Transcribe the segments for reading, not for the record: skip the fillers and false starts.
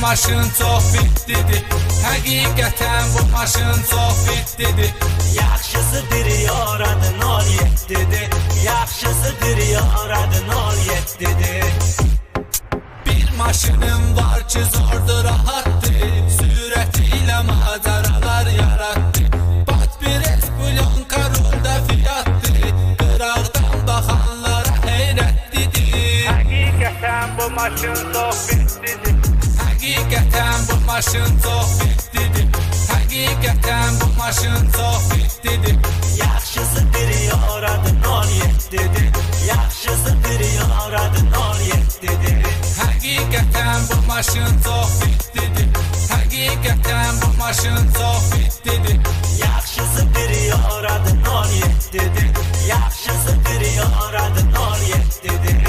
maşın çox fitlidir. Həqiqətən bu maşın çox fitlidir. Yaxşısıdır yaradın 07'dir. Yaxşısıdır yaradın 07'dir. Bir maşınım var ki zordur rahattır. Sürətilə macəralar yarattı. Bat bir Esplon Karolda fiyattır. Qıraqdan baxanlara heyrətlidir. Həqiqətən bu maşın çox fitlidir. Həqiqətən bu maşın çox fitlidir. Həqiqətən bu maşın çox fitlidir. Yaxşısıdır yaradın 07'dir. Yaxşısıdır yaradın 07'dir. Həqiqətən bu maşın çox fitlidir. Həqiqətən bu maşın çox fitlidir. Yaxşısıdır yaradın 07'dir. Yaxşısıdır yaradın 07'dir.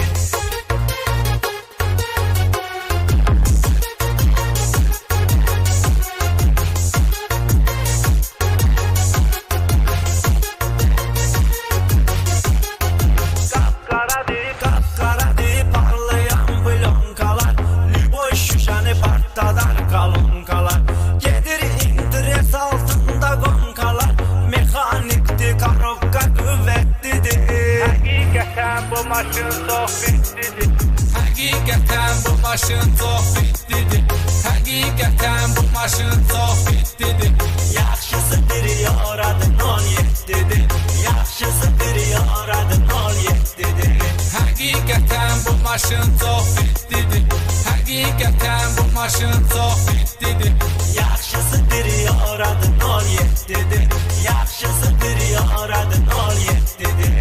Bu maşın çox fitlidir. Həqiqətən bu maşın çox fitlidir. Həqiqətən bu maşın çox fitlidir. Yaxşısıdır yaradın 07'dir. Yaxşısıdır yaradın 07'dir. Həqiqətən bu maşın çox fitlidir. Həqiqətən bu maşın çox fitlidir. Yaxşısıdır yaradın 07'dir. Yaxşısıdır yaradın 07'dir.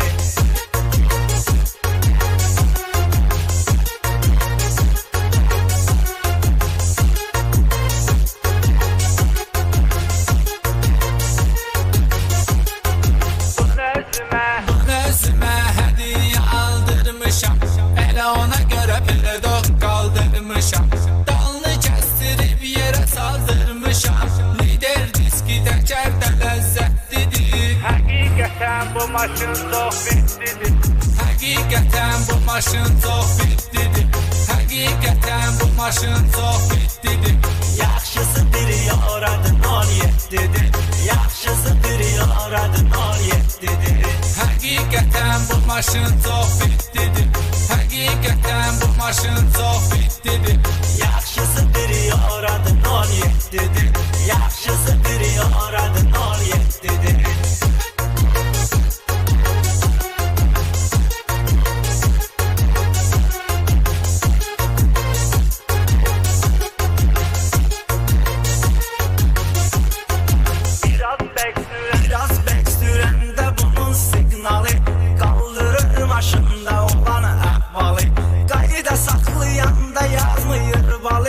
Özümə hədiyyə aldırmışam. Elə ona görə pedok qaldırmışam. Dalını kəstirib yerə saldırmışam. Lider diski təkərdə ləzzətlidir. Həqiqətən bu maşın çox fitlidir. Həqiqətən bu maşın çox fitlidir. Həqiqətən bu maşın çox fitlidir. Yaxşısıdır yaradın 07'dir. Yaxşısıdır yaradın 07'dir. Həqiqətən bu maşın çox fitlidir. Həqiqətən bu maşın çox fitlidir. Yaxşısıdır yaradın 07'dir. Yaxşısıdır yaradın 07'dir. Biraz bek sürəndə bunun siqnalı qaldırır maşında olan əhvalı. Qayda saxlayanda yazmır balı.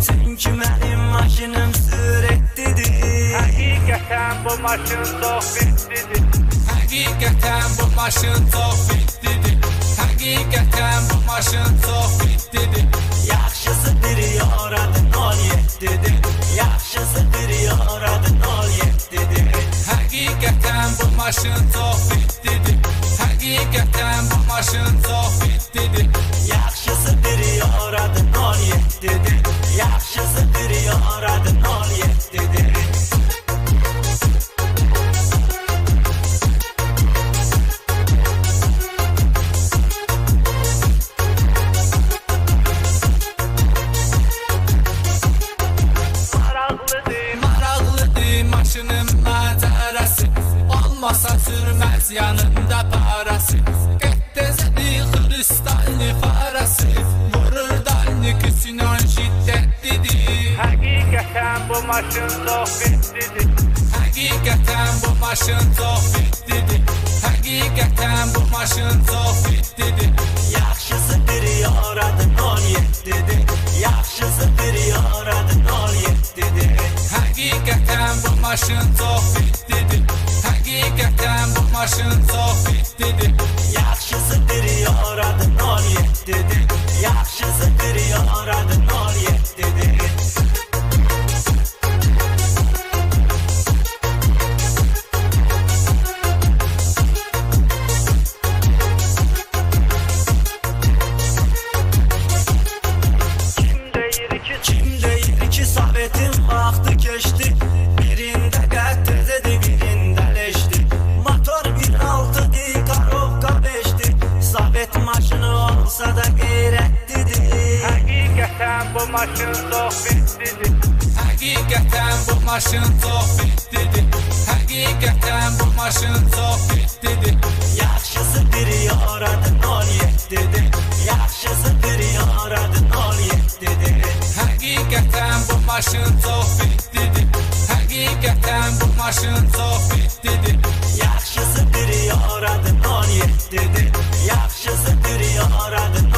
Çünki mənim maşınım sürətlidir. Həqiqətən bu maşın çox fitlidir. Həqiqətən bu maşın çox fitlidir. Həqiqətən bu maşın çox fitlidir. Yaxşısıdır yaradın 07'dir. Yaxşısıdır yaradın 07'dir. Həqiqətən bu maşın çox fitlidir. Həqiqətən bu maşın çox fitlidir. Yaxşısıdır yaradın 07'dir. Yaxşısıdır yaradın 07'dir. Maraqlıdır maşının macərası. Olmasa sürməz yanında parası. Qəttəzədir xristalli farası. Vurur dalnik sinan şiddətlidir. Həqiqətən bu maşın çox fitlidir. Həqiqətən bu maşın çox fitlidir. Həqiqətən bu maşın çox fitlidir. Yaxşısıdır yaradın 07'dir. Yaxşısıdır yaradın 07'dir. Həqiqətən bu maşın çox fitlidir. Həqiqətən bu maşın çox fitlidir. Yaxşısıdır yaradın 07'dir. Yaxşısıdır yaradın 07'dir. Kim deyir maşın çox fitlidir. Həqiqətən bu maşın çox fitlidir. Yaxşısı bir yaradın 17'dir. Yaxşısı bir yaradın 17'dir. Həqiqətən bu maşın çox fitlidir. Həqiqətən bu maşın çox fitlidir. Yaxşısı bir yaradın 17'dir. Yaxşısı bir yaradın